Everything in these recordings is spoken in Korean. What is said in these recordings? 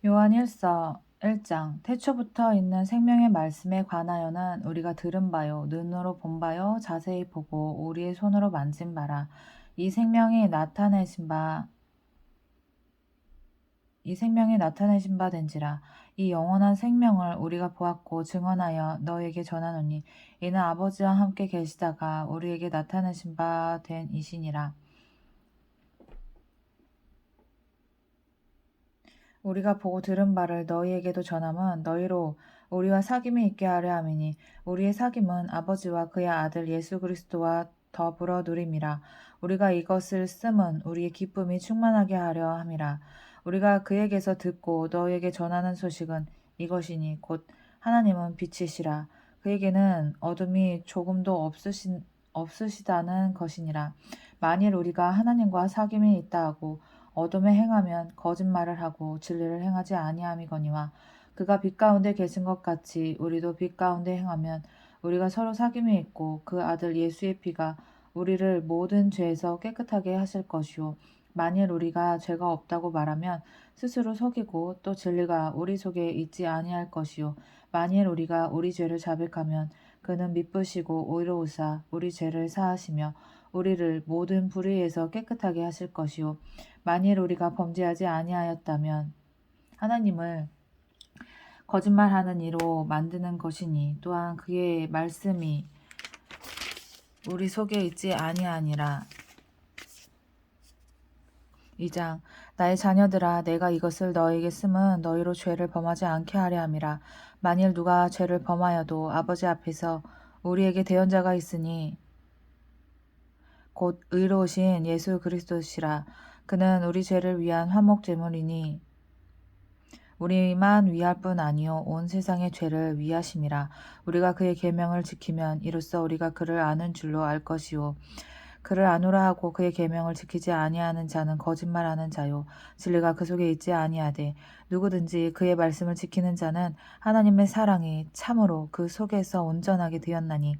요한 1서 1장 태초부터 있는 생명의 말씀에 관하여는 우리가 들은 바요 눈으로 본 바요 자세히 보고 우리의 손으로 만진 바라. 이 생명이 나타내신 바 된지라. 이 영원한 생명을 우리가 보았고 증언하여 너에게 전하노니 이는 아버지와 함께 계시다가 우리에게 나타내신 바 된 이시니라. 우리가 보고 들은 바를 너희에게도 전함은 너희로 우리와 사귐이 있게 하려 함이니 우리의 사귐은 아버지와 그의 아들 예수 그리스도와 더불어 누림이라. 우리가 이것을 씀은 우리의 기쁨이 충만하게 하려 함이라. 우리가 그에게서 듣고 너희에게 전하는 소식은 이것이니 곧 하나님은 빛이시라. 그에게는 어둠이 조금도 없으시다는 것이니라. 만일 우리가 하나님과 사귐이 있다 하고 어둠에 행하면 거짓말을 하고 진리를 행하지 아니함이거니와 그가 빛 가운데 계신 것 같이 우리도 빛 가운데 행하면 우리가 서로 사귐이 있고 그 아들 예수의 피가 우리를 모든 죄에서 깨끗하게 하실 것이요 만일 우리가 죄가 없다고 말하면 스스로 속이고 또 진리가 우리 속에 있지 아니할 것이요 만일 우리가 우리 죄를 자백하면 그는 미쁘시고 의로우사 우리 죄를 사하시며 우리를 모든 불의에서 깨끗하게 하실 것이요 만일 우리가 범죄하지 아니하였다면 하나님을 거짓말하는 이로 만드는 것이니 또한 그의 말씀이 우리 속에 있지 아니하니라. 2장 나의 자녀들아 내가 이것을 너에게 쓰면 너희로 죄를 범하지 않게 하려 함이라. 만일 누가 죄를 범하여도 아버지 앞에서 우리에게 대언자가 있으니 곧 의로우신 예수 그리스도시라. 그는 우리 죄를 위한 화목 제물이니 우리만 위할 뿐 아니요 온 세상의 죄를 위하심이라. 우리가 그의 계명을 지키면 이로써 우리가 그를 아는 줄로 알 것이요 그를 아노라 하고 그의 계명을 지키지 아니하는 자는 거짓말하는 자요 진리가 그 속에 있지 아니하되 누구든지 그의 말씀을 지키는 자는 하나님의 사랑이 참으로 그 속에서 온전하게 되었나니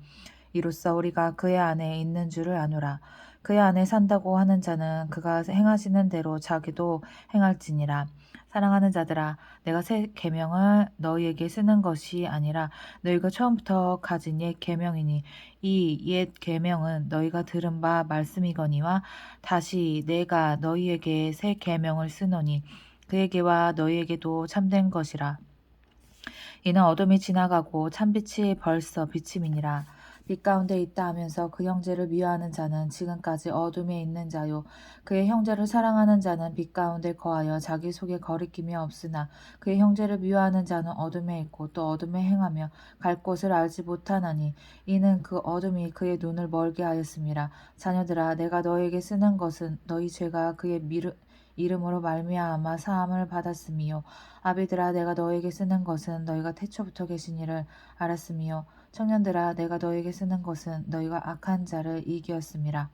이로써 우리가 그의 안에 있는 줄을 아노라. 그의 안에 산다고 하는 자는 그가 행하시는 대로 자기도 행할지니라. 사랑하는 자들아 내가 새 계명을 너희에게 쓰는 것이 아니라 너희가 처음부터 가진 옛 계명이니 이 옛 계명은 너희가 들은 바 말씀이거니와 다시 내가 너희에게 새 계명을 쓰노니 그에게와 너희에게도 참된 것이라. 이는 어둠이 지나가고 참빛이 벌써 비침이니라. 빛 가운데 있다 하면서 그 형제를 미워하는 자는 지금까지 어둠에 있는 자요 그의 형제를 사랑하는 자는 빛 가운데 거하여 자기 속에 거리낌이 없으나 그의 형제를 미워하는 자는 어둠에 있고 또 어둠에 행하며 갈 곳을 알지 못하나니 이는 그 어둠이 그의 눈을 멀게 하였음이라. 자녀들아 내가 너에게 쓰는 것은 너희 죄가 그의 이름으로 말미암아 사함을 받았음이요 아비들아 내가 너에게 쓰는 것은 너희가 태초부터 계신 이를 알았음이요 청년들아 내가 너에게 쓰는 것은 너희가 악한 자를 이기었음이라.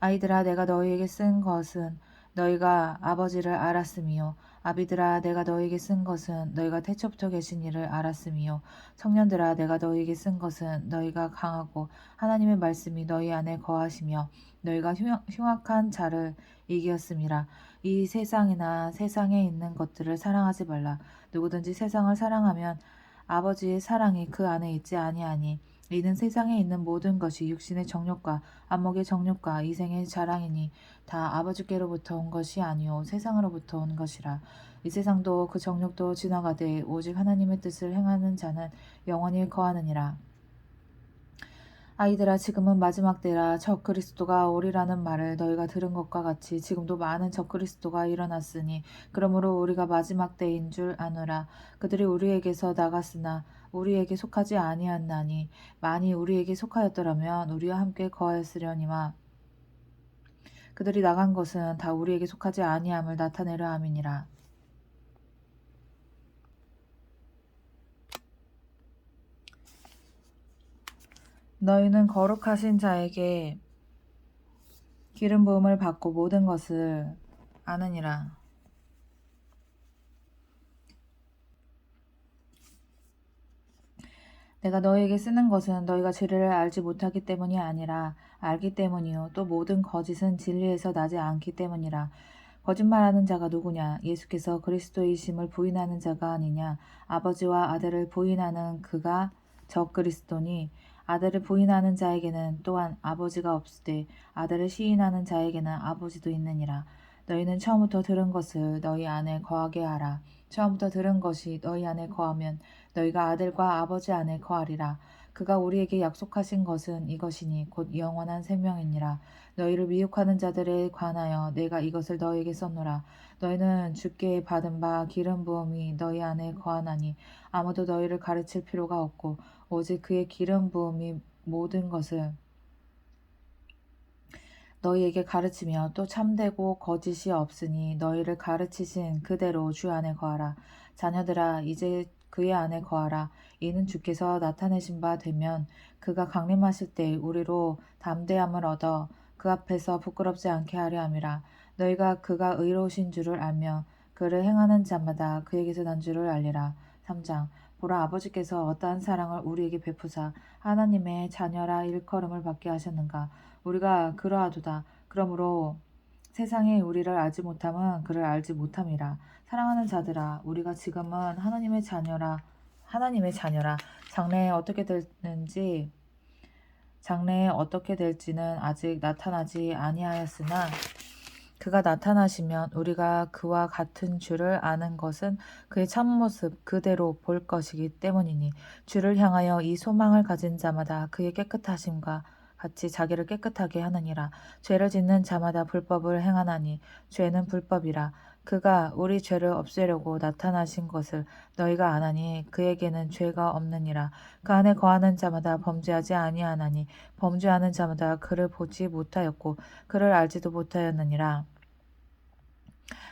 아이들아 내가 너희에게 쓴 것은 너희가 아버지를 알았음이요 아비들아 내가 너희에게 쓴 것은 너희가 태초부터 계신 이를 알았음이요 청년들아 내가 너희에게 쓴 것은 너희가 강하고 하나님의 말씀이 너희 안에 거하시며 너희가 흉악한 자를 이기었음이라. 이 세상이나 세상에 있는 것들을 사랑하지 말라. 누구든지 세상을 사랑하면 아버지의 사랑이 그 안에 있지 아니하니 이는 세상에 있는 모든 것이 육신의 정욕과 안목의 정욕과 이생의 자랑이니 다 아버지께로부터 온 것이 아니요 세상으로부터 온 것이라. 이 세상도 그 정욕도 지나가되 오직 하나님의 뜻을 행하는 자는 영원히 거하느니라. 아이들아 지금은 마지막 때라. 적그리스도가 오리라는 말을 너희가 들은 것과 같이 지금도 많은 적그리스도가 일어났으니 그러므로 우리가 마지막 때인 줄 아노라. 그들이 우리에게서 나갔으나 우리에게 속하지 아니하나니 만일 우리에게 속하였더라면 우리와 함께 거하였으려니와 그들이 나간 것은 다 우리에게 속하지 아니함을 나타내려 함이니라. 너희는 거룩하신 자에게 기름 부음을 받고 모든 것을 아느니라. 내가 너희에게 쓰는 것은 너희가 진리를 알지 못하기 때문이 아니라 알기 때문이요 또 모든 거짓은 진리에서 나지 않기 때문이라. 거짓말하는 자가 누구냐? 예수께서 그리스도이심을 부인하는 자가 아니냐? 아버지와 아들을 부인하는 그가 적그리스도니 아들을 부인하는 자에게는 또한 아버지가 없으되 아들을 시인하는 자에게는 아버지도 있느니라. 너희는 처음부터 들은 것을 너희 안에 거하게 하라. 처음부터 들은 것이 너희 안에 거하면 너희가 아들과 아버지 안에 거하리라. 그가 우리에게 약속하신 것은 이것이니 곧 영원한 생명이니라. 너희를 미혹하는 자들에 관하여 내가 이것을 너희에게 썼노라. 너희는 주께 받은 바 기름 부음이 너희 안에 거하나니 아무도 너희를 가르칠 필요가 없고 오직 그의 기름 부음이 모든 것을 너희에게 가르치며 또 참되고 거짓이 없으니 너희를 가르치신 그대로 주 안에 거하라. 자녀들아 이제 그의 안에 거하라. 이는 주께서 나타내신 바 되면 그가 강림하실 때 우리로 담대함을 얻어 그 앞에서 부끄럽지 않게 하려 함이라. 너희가 그가 의로우신 줄을 알며 그를 행하는 자마다 그에게서 난 줄을 알리라. 3장 보라 아버지께서 어떠한 사랑을 우리에게 베푸사 하나님의 자녀라 일컬음을 받게 하셨는가. 우리가 그러하도다. 그러므로 세상이 우리를 알지 못함은 그를 알지 못함이라. 사랑하는 자들아 우리가 지금은 하나님의 자녀라. 장래에 어떻게 될지는 아직 나타나지 아니하였으나 그가 나타나시면 우리가 그와 같은 줄을 아는 것은 그의 참모습 그대로 볼 것이기 때문이니 주를 향하여 이 소망을 가진 자마다 그의 깨끗하심과 같이 자기를 깨끗하게 하느니라. 죄를 짓는 자마다 불법을 행하나니 죄는 불법이라. 그가 우리 죄를 없애려고 나타나신 것을 너희가 아나니 그에게는 죄가 없느니라. 그 안에 거하는 자마다 범죄하지 아니하나니 범죄하는 자마다 그를 보지 못하였고 그를 알지도 못하였느니라.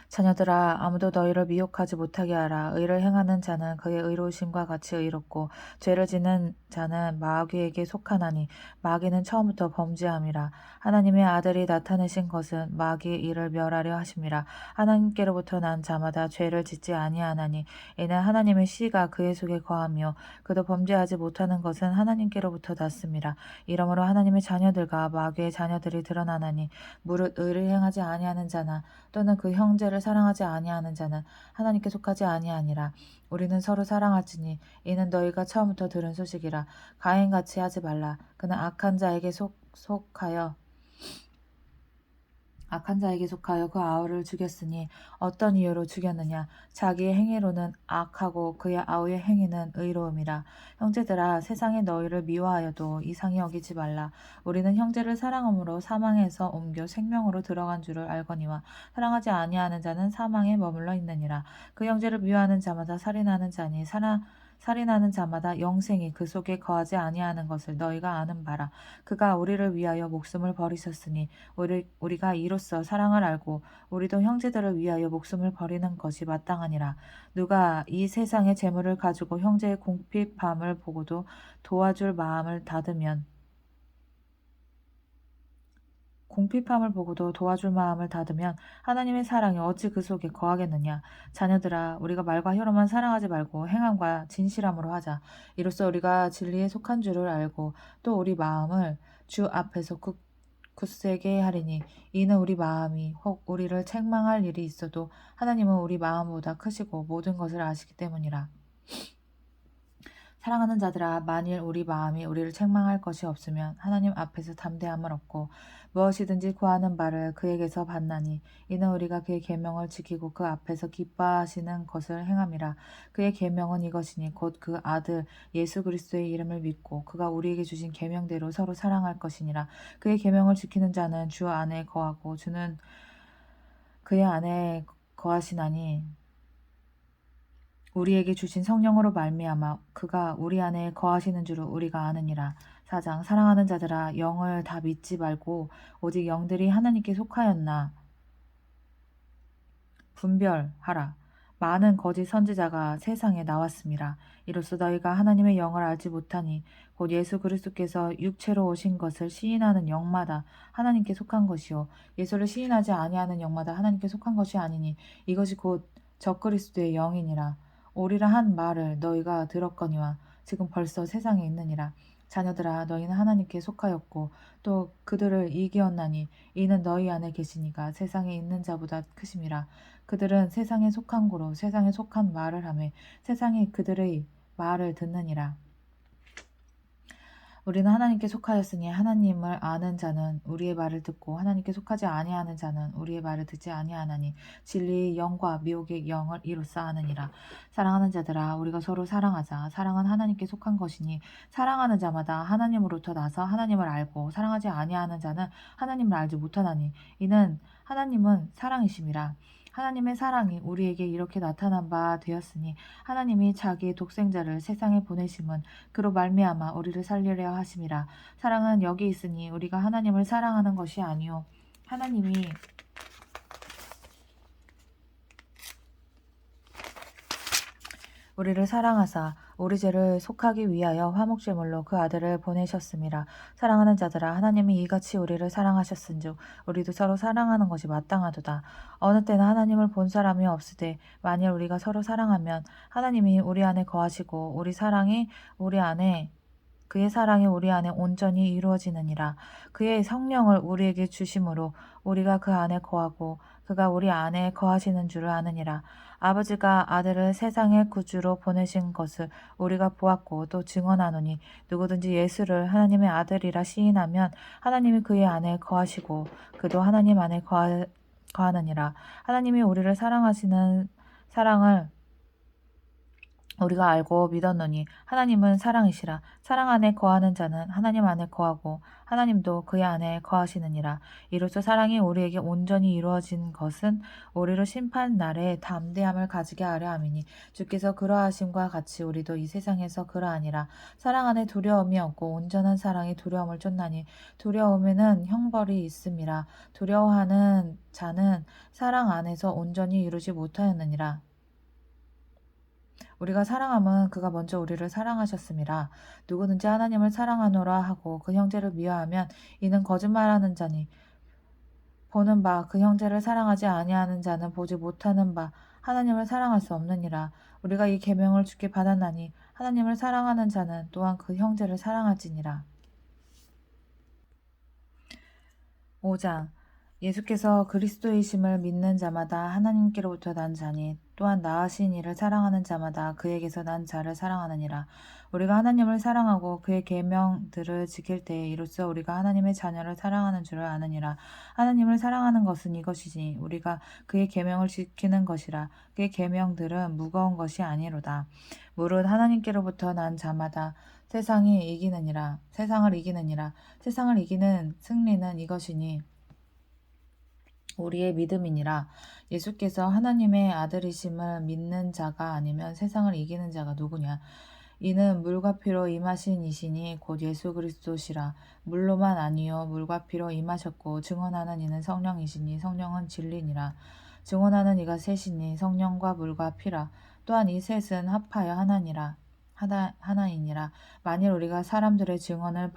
자녀들아 아무도 너희를 미혹하지 못하게 하라. 의를 행하는 자는 그의 의로우심과 같이 의롭고 죄를 짓는 자는 마귀에게 속하나니 마귀는 처음부터 범죄함이라. 하나님의 아들이 나타내신 것은 마귀의 일을 멸하려 하심이라. 하나님께로부터 난 자마다 죄를 짓지 아니하나니 이는 하나님의 씨가 그의 속에 거하며 그도 범죄하지 못하는 것은 하나님께로부터 났습니다. 이러므로 하나님의 자녀들과 마귀의 자녀들이 드러나나니 무릇 의를 행하지 아니하는 자나 또는 그 형제를 사랑하지 아니하는 자는 하나님께 속하지 아니하니라. 우리는 서로 사랑할지니 이는 너희가 처음부터 들은 소식이라. 가인같이 하지 말라. 그는 악한 자에게 속하여 그 아우를 죽였으니 어떤 이유로 죽였느냐. 자기의 행위로는 악하고 그의 아우의 행위는 의로움이라. 형제들아 세상이 너희를 미워하여도 이상히 여기지 말라. 우리는 형제를 사랑함으로 사망에서 옮겨 생명으로 들어간 줄을 알거니와 사랑하지 아니하는 자는 사망에 머물러 있느니라. 그 형제를 미워하는 자마다 살인하는 자니 살인하는 자마다 영생이 그 속에 거하지 아니하는 것을 너희가 아는 바라. 그가 우리를 위하여 목숨을 버리셨으니 우리가 이로써 사랑을 알고 우리도 형제들을 위하여 목숨을 버리는 것이 마땅하니라. 누가 이 세상의 재물을 가지고 형제의 궁핍함을 보고도 도와줄 마음을 닫으면 하나님의 사랑이 어찌 그 속에 거하겠느냐. 자녀들아 우리가 말과 혀로만 사랑하지 말고 행함과 진실함으로 하자. 이로써 우리가 진리에 속한 줄을 알고 또 우리 마음을 주 앞에서 굳세게 하리니 이는 우리 마음이 혹 우리를 책망할 일이 있어도 하나님은 우리 마음보다 크시고 모든 것을 아시기 때문이라. 사랑하는 자들아 만일 우리 마음이 우리를 책망할 것이 없으면 하나님 앞에서 담대함을 얻고 무엇이든지 구하는 바를 그에게서 받나니 이는 우리가 그의 계명을 지키고 그 앞에서 기뻐하시는 것을 행함이라. 그의 계명은 이것이니 곧 그 아들 예수 그리스도의 이름을 믿고 그가 우리에게 주신 계명대로 서로 사랑할 것이니라. 그의 계명을 지키는 자는 주 안에 거하고 주는 그의 안에 거하시나니 우리에게 주신 성령으로 말미암아 그가 우리 안에 거하시는 줄을 우리가 아느니라. 4장 사랑하는 자들아 영을 다 믿지 말고 오직 영들이 하나님께 속하였나 분별하라. 많은 거짓 선지자가 세상에 나왔습니다. 이로써 너희가 하나님의 영을 알지 못하니 곧 예수 그리스도께서 육체로 오신 것을 시인하는 영마다 하나님께 속한 것이요 예수를 시인하지 아니하는 영마다 하나님께 속한 것이 아니니 이것이 곧 적그리스도의 영이니라. 오리라 한 말을 너희가 들었거니와 지금 벌써 세상에 있느니라. 자녀들아 너희는 하나님께 속하였고 또 그들을 이기었나니 이는 너희 안에 계시니가 세상에 있는 자보다 크심이라. 그들은 세상에 속한 고로 세상에 속한 말을 하며 세상이 그들의 말을 듣느니라. 우리는 하나님께 속하였으니 하나님을 아는 자는 우리의 말을 듣고 하나님께 속하지 아니하는 자는 우리의 말을 듣지 아니하나니 진리의 영과 미혹의 영을 이로써 아느니라. 사랑하는 자들아 우리가 서로 사랑하자. 사랑은 하나님께 속한 것이니 사랑하는 자마다 하나님으로부터 나서 하나님을 알고 사랑하지 아니하는 자는 하나님을 알지 못하나니 이는 하나님은 사랑이심이라. 하나님의 사랑이 우리에게 이렇게 나타난 바 되었으니 하나님이 자기의 독생자를 세상에 보내심은 그로 말미암아 우리를 살리려 하심이라. 사랑은 여기 있으니 우리가 하나님을 사랑하는 것이 아니요 하나님이 우리를 사랑하사 우리 죄를 속하기 위하여 화목제물로 그 아들을 보내셨음이라. 사랑하는 자들아 하나님이 이같이 우리를 사랑하셨은즉 우리도 서로 사랑하는 것이 마땅하도다. 어느 때는 하나님을 본 사람이 없으되 만일 우리가 서로 사랑하면 하나님이 우리 안에 거하시고 그의 사랑이 우리 안에 온전히 이루어지느니라. 그의 성령을 우리에게 주심으로 우리가 그 안에 거하고 그가 우리 안에 거하시는 줄을 아느니라. 아버지가 아들을 세상의 구주로 보내신 것을 우리가 보았고 또 증언하노니 누구든지 예수를 하나님의 아들이라 시인하면 하나님이 그의 안에 거하시고 그도 하나님 안에 거하느니라. 하나님이 우리를 사랑하시는 사랑을 우리가 알고 믿었노니 하나님은 사랑이시라. 사랑 안에 거하는 자는 하나님 안에 거하고 하나님도 그의 안에 거하시느니라. 이로써 사랑이 우리에게 온전히 이루어진 것은 우리로 심판 날에 담대함을 가지게 하려 함이니 주께서 그러하심과 같이 우리도 이 세상에서 그러하니라. 사랑 안에 두려움이 없고 온전한 사랑이 두려움을 쫓나니 두려움에는 형벌이 있음이라. 두려워하는 자는 사랑 안에서 온전히 이루지 못하였느니라. 우리가 사랑함은 그가 먼저 우리를 사랑하셨음이라. 누구든지 하나님을 사랑하노라 하고 그 형제를 미워하면 이는 거짓말하는 자니 보는 바 그 형제를 사랑하지 아니하는 자는 보지 못하는 바 하나님을 사랑할 수 없느니라. 우리가 이 계명을 주께 받았나니 하나님을 사랑하는 자는 또한 그 형제를 사랑할지니라. 5장 예수께서 그리스도이심을 믿는 자마다 하나님께로부터 난 자니 또한 나으신 이를 사랑하는 자마다 그에게서 난 자를 사랑하느니라. 우리가 하나님을 사랑하고 그의 계명들을 지킬 때에 이로써 우리가 하나님의 자녀를 사랑하는 줄을 아느니라. 하나님을 사랑하는 것은 이것이니 우리가 그의 계명을 지키는 것이라. 그의 계명들은 무거운 것이 아니로다. 무릇 하나님께로부터 난 자마다 세상을 이기느니라. 세상을 이기는 승리는 이것이니 우리의 믿음이니라. 예수께서 하나님의 아들이심을 믿는 자가 아니면 세상을 이기는 자가 누구냐? 이는 물과 피로 임하신 이시니 곧 예수 그리스도시라. 물로만 아니요 물과 피로 임하셨고 증언하는 이는 성령이시니 성령은 진리니라. 증언하는 이가 셋이니 성령과 물과 피라. 또한 이 셋은 합하여 하나이니라. 만일 우리가 사람들의 증언을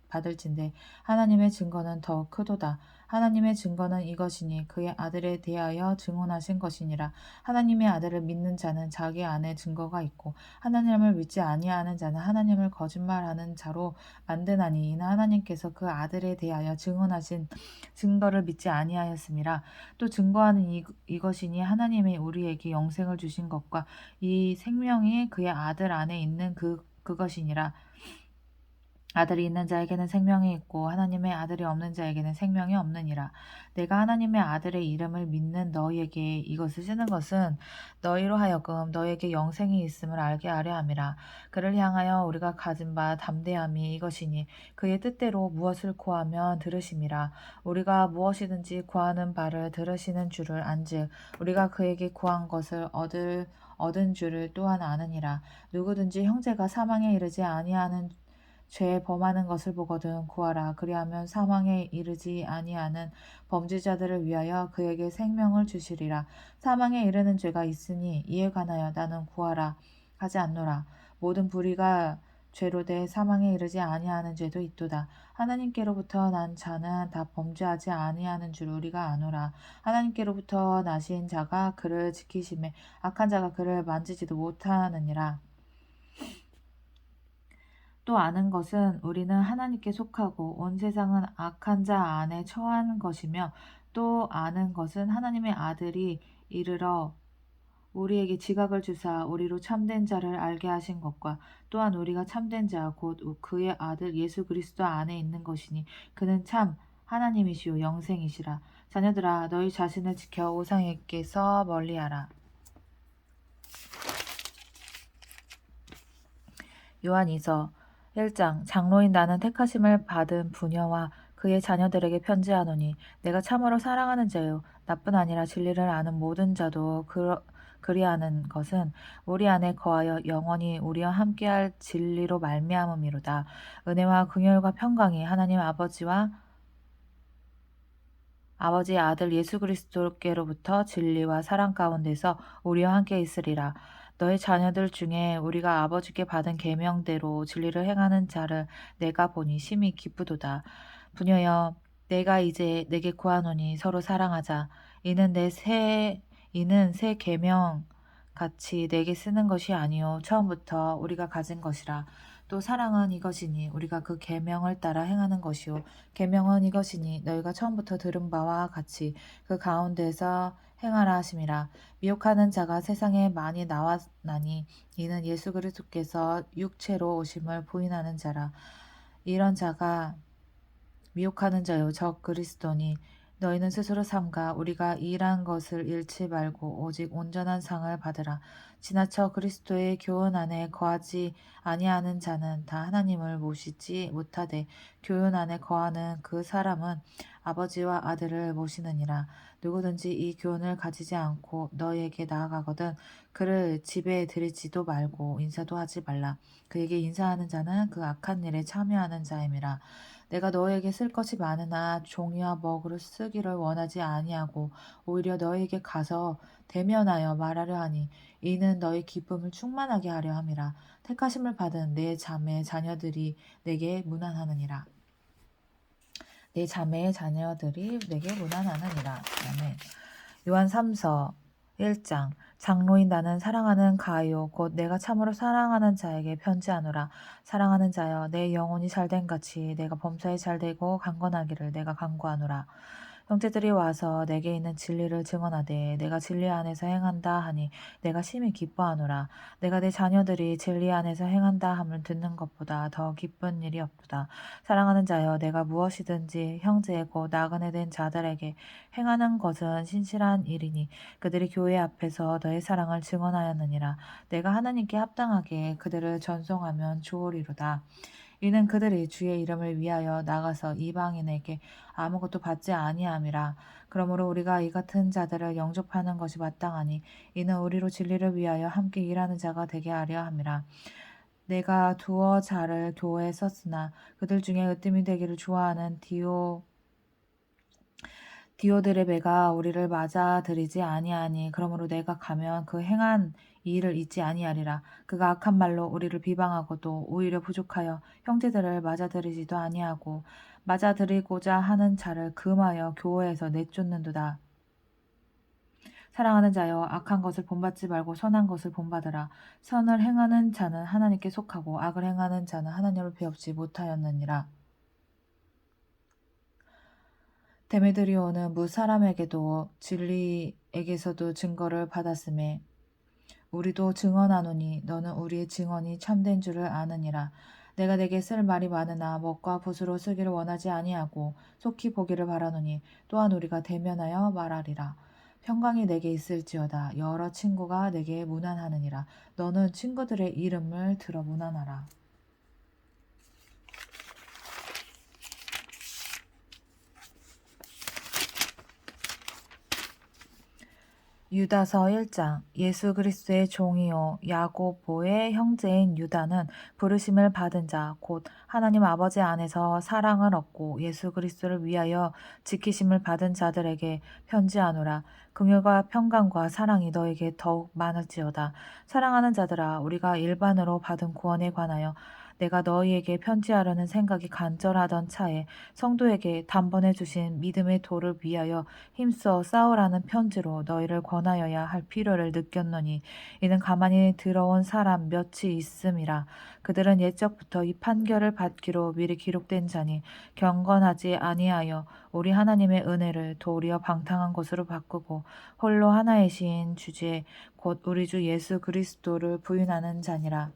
받을진대 하나님의 증거는 더 크도다. 하나님의 증거는 이것이니 그의 아들에 대하여 증언하신 것이니라. 하나님의 아들을 믿는 자는 자기 안에 증거가 있고 하나님을 믿지 아니하는 자는 하나님을 거짓말하는 자로 만드나니 이는 하나님께서 그 아들에 대하여 증언하신 증거를 믿지 아니하였음이라. 또 증거하는 이것이니 하나님이 우리에게 영생을 주신 것과 이 생명이 그의 아들 안에 있는 그것이니라. 아들이 있는 자에게는 생명이 있고 하나님의 아들이 없는 자에게는 생명이 없느니라. 내가 하나님의 아들의 이름을 믿는 너희에게 이것을 쓰는 것은 너희로 하여금 너희에게 영생이 있음을 알게 하려 함이라. 그를 향하여 우리가 가진 바 담대함이 이것이니 그의 뜻대로 무엇을 구하면 들으심이라. 우리가 무엇이든지 구하는 바를 들으시는 줄을 안즉 우리가 그에게 구한 것을 얻은 줄을 또한 아느니라. 누구든지 형제가 사망에 이르지 아니하는 죄 범하는 것을 보거든 구하라. 그리하면 사망에 이르지 아니하는 범죄자들을 위하여 그에게 생명을 주시리라. 사망에 이르는 죄가 있으니 이에 관하여 나는 구하라 하지 않노라. 모든 불의가 죄로 돼 사망에 이르지 아니하는 죄도 있도다. 하나님께로부터 난 자는 다 범죄하지 아니하는 줄 우리가 아노라. 하나님께로부터 나신 자가 그를 지키심에 악한 자가 그를 만지지도 못하느니라. 또 아는 것은 우리는 하나님께 속하고 온 세상은 악한 자 안에 처한 것이며 또 아는 것은 하나님의 아들이 이르러 우리에게 지각을 주사 우리로 참된 자를 알게 하신 것과 또한 우리가 참된 자 곧 그의 아들 예수 그리스도 안에 있는 것이니 그는 참 하나님이시요 영생이시라. 자녀들아 너희 자신을 지켜 우상에게서 멀리하라. 요한이서 1장 장로인 나는 택하심을 받은 부녀와 그의 자녀들에게 편지하노니 내가 참으로 사랑하는 자요 나뿐 아니라 진리를 아는 모든 자도 그리하는 것은 우리 안에 거하여 영원히 우리와 함께할 진리로 말미암음이로다. 은혜와 긍휼과 평강이 하나님 아버지의 아들 예수 그리스도께로부터 진리와 사랑 가운데서 우리와 함께 있으리라. 너의 자녀들 중에 우리가 아버지께 받은 계명대로 진리를 행하는 자를 내가 보니 심히 기쁘도다. 부녀여, 내가 이제 내게 구하노니 서로 사랑하자. 이는 새 계명 같이 내게 쓰는 것이 아니요 처음부터 우리가 가진 것이라. 또 사랑은 이것이니 우리가 그 계명을 따라 행하는 것이요 계명은 이것이니 너희가 처음부터 들은 바와 같이 그 가운데서 행하라 하심이라. 미혹하는 자가 세상에 많이 나왔나니 이는 예수 그리스도께서 육체로 오심을 부인하는 자라. 이런 자가 미혹하는 자요 적 그리스도니 너희는 스스로 삼가 우리가 일한 것을 잃지 말고 오직 온전한 상을 받으라. 지나쳐 그리스도의 교훈 안에 거하지 아니하는 자는 다 하나님을 모시지 못하되 교훈 안에 거하는 그 사람은 아버지와 아들을 모시느니라. 누구든지 이 교훈을 가지지 않고 너희에게 나아가거든 그를 집에 들이지도 말고 인사도 하지 말라. 그에게 인사하는 자는 그 악한 일에 참여하는 자임이라. 내가 너에게 쓸 것이 많으나 종이와 먹으로 쓰기를 원하지 아니하고 오히려 너에게 가서 대면하여 말하려 하니 이는 너의 기쁨을 충만하게 하려 함이라. 택하심을 받은 내 자매 자녀들이 내게 무난하느니라. 내 자매의 자녀들이 내게 무난하느니라. 아멘. 요한 3서 1장 장로인 나는 사랑하는 가요 곧 내가 참으로 사랑하는 자에게 편지하노라. 사랑하는 자여 내 영혼이 잘된 같이 내가 범사에 잘되고 강건하기를 내가 간구하노라. 형제들이 와서 내게 있는 진리를 증언하되 내가 진리 안에서 행한다 하니 내가 심히 기뻐하노라. 내가 내 자녀들이 진리 안에서 행한다 함을 듣는 것보다 더 기쁜 일이 없도다. 사랑하는 자여 내가 무엇이든지 형제고 나그네 된 자들에게 행하는 것은 신실한 일이니 그들이 교회 앞에서 너의 사랑을 증언하였느니라. 내가 하나님께 합당하게 그들을 전송하면 좋으리로다. 이는 그들이 주의 이름을 위하여 나가서 이방인에게 아무것도 받지 아니함이라. 그러므로 우리가 이 같은 자들을 영접하는 것이 마땅하니 이는 우리로 진리를 위하여 함께 일하는 자가 되게 하려 함이라. 내가 두어 자를 교회에 썼으나 그들 중에 으뜸이 되기를 좋아하는 디오드레베가 우리를 맞아들이지 아니하니 그러므로 내가 가면 그 행한 이 일을 잊지 아니하리라. 그가 악한 말로 우리를 비방하고도 오히려 부족하여 형제들을 맞아들이지도 아니하고 맞아들이고자 하는 자를 금하여 교회에서 내쫓는도다. 사랑하는 자여 악한 것을 본받지 말고 선한 것을 본받으라. 선을 행하는 자는 하나님께 속하고 악을 행하는 자는 하나님을 배웁지 못하였느니라. 데메드리오는 무사람에게도 진리에게서도 증거를 받았음에 우리도 증언하노니 너는 우리의 증언이 참된 줄을 아느니라. 내가 내게 쓸 말이 많으나 먹과 붓으로 쓰기를 원하지 아니하고 속히 보기를 바라노니 또한 우리가 대면하여 말하리라. 평강이 내게 있을지어다. 여러 친구가 내게 무난하느니라. 너는 친구들의 이름을 들어 무난하라. 유다서 1장 예수 그리스도의 종이요 야고보의 형제인 유다는 부르심을 받은 자 곧 하나님 아버지 안에서 사랑을 얻고 예수 그리스도를 위하여 지키심을 받은 자들에게 편지하노라. 긍휼과 평강과 사랑이 너에게 더욱 많을지어다. 사랑하는 자들아 우리가 일반으로 받은 구원에 관하여 내가 너희에게 편지하려는 생각이 간절하던 차에 성도에게 단번에 주신 믿음의 도를 위하여 힘써 싸우라는 편지로 너희를 권하여야 할 필요를 느꼈노니 이는 가만히 들어온 사람 몇이 있음이라. 그들은 옛적부터 이 판결을 받기로 미리 기록된 자니 경건하지 아니하여 우리 하나님의 은혜를 도리어 방탕한 것으로 바꾸고 홀로 하나이신 주제 곧 우리 주 예수 그리스도를 부인하는 자니라.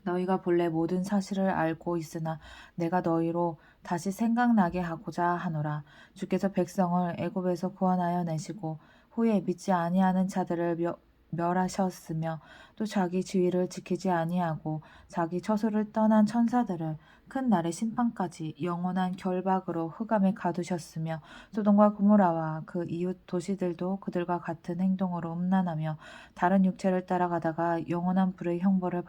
너희가 본래 모든 사실을 알고 있으나 내가 너희로 다시 생각나게 하고자 하노라. 주께서 백성을 애굽에서 구원하여 내시고 후에 믿지 아니하는 자들을 멸하셨으며 또 자기 지위를 지키지 아니하고 자기 처소를 떠난 천사들을 큰 날의 심판까지 영원한 결박으로 흑암에 가두셨으며 소돔과 고모라와 그 이웃 도시들도 그들과 같은 행동으로 음란하며 다른 육체를 따라가다가 영원한 불의 형벌을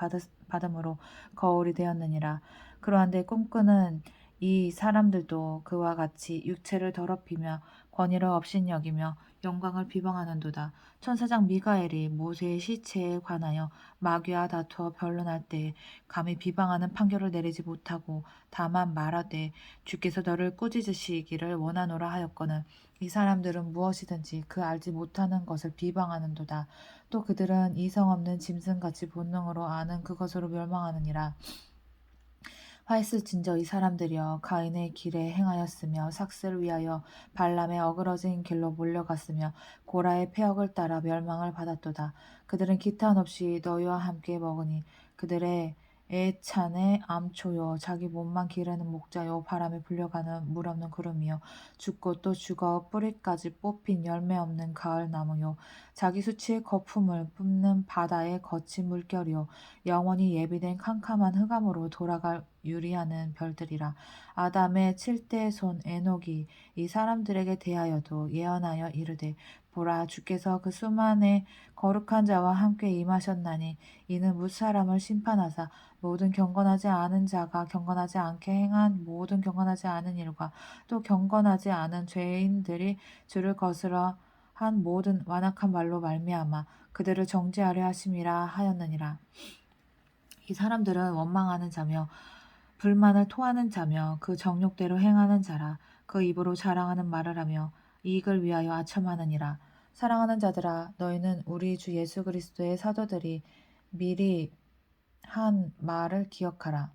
받음으로 거울이 되었느니라. 그러한데 꿈꾸는 이 사람들도 그와 같이 육체를 더럽히며 권위를 업신여기며 영광을 비방하는도다. 천사장 미가엘이 모세의 시체에 관하여 마귀와 다투어 변론할 때에 감히 비방하는 판결을 내리지 못하고 다만 말하되 주께서 너를 꾸짖으시기를 원하노라 하였거늘 이 사람들은 무엇이든지 그 알지 못하는 것을 비방하는도다. 또 그들은 이성 없는 짐승같이 본능으로 아는 그것으로 멸망하느니라. 화했을진저 이 사람들이여 가인의 길에 행하였으며 삭스를 위하여 발람의 어그러진 길로 몰려갔으며 고라의 패역을 따라 멸망을 받았도다. 그들은 기탄 없이 너희와 함께 먹으니 그들의 애찬의 암초요 자기 몸만 기르는 목자요 바람에 불려가는 물 없는 구름이요 죽고 또 죽어 뿌리까지 뽑힌 열매 없는 가을 나무요 자기 수치의 거품을 뿜는 바다의 거친 물결이요 영원히 예비된 캄캄한 흑암으로 돌아갈 유리하는 별들이라. 아담의 7대 손 에녹이 이 사람들에게 대하여도 예언하여 이르되 보라 주께서 그 수만의 거룩한 자와 함께 임하셨나니 이는 무사람을 심판하사 모든 경건하지 않은 자가 경건하지 않게 행한 모든 경건하지 않은 일과 또 경건하지 않은 죄인들이 주를 거스러 한 모든 완악한 말로 말미암아 그들을 정죄하려 하심이라 하였느니라. 이 사람들은 원망하는 자며 불만을 토하는 자며 그 정욕대로 행하는 자라. 그 입으로 자랑하는 말을 하며 이익을 위하여 아첨하느니라. 사랑하는 자들아 너희는 우리 주 예수 그리스도의 사도들이 미리 한 말을 기억하라.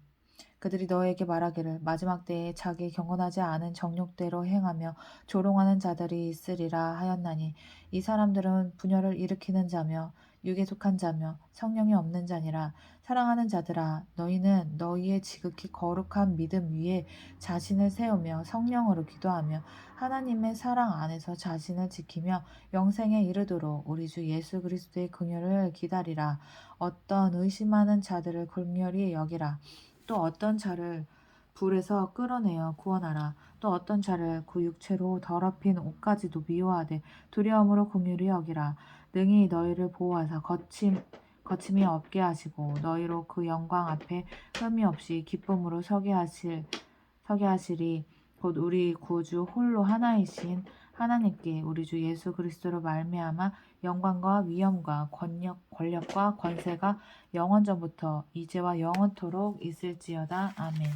그들이 너에게 말하기를 마지막 때에 자기 경건하지 않은 정욕대로 행하며 조롱하는 자들이 있으리라 하였나니 이 사람들은 분열을 일으키는 자며 육에 속한 자며 성령이 없는 자니라. 사랑하는 자들아 너희는 너희의 지극히 거룩한 믿음 위에 자신을 세우며 성령으로 기도하며 하나님의 사랑 안에서 자신을 지키며 영생에 이르도록 우리 주 예수 그리스도의 긍휼을 기다리라. 어떤 의심하는 자들을 긍휼히 여기라. 또 어떤 자를 불에서 끌어내어 구원하라. 또 어떤 자를 그 육체로 더럽힌 옷까지도 미워하되 두려움으로 긍휼히 여기라. 능히 너희를 보호하사 거침이 없게 하시고 너희로 그 영광 앞에 흠이 없이 기쁨으로 서게 하시리. 곧 우리 구주 홀로 하나이신 하나님께 우리 주 예수 그리스도로 말미암아 영광과 위엄과 권력과 권세가 영원전부터 이제와 영원토록 있을지어다. 아멘.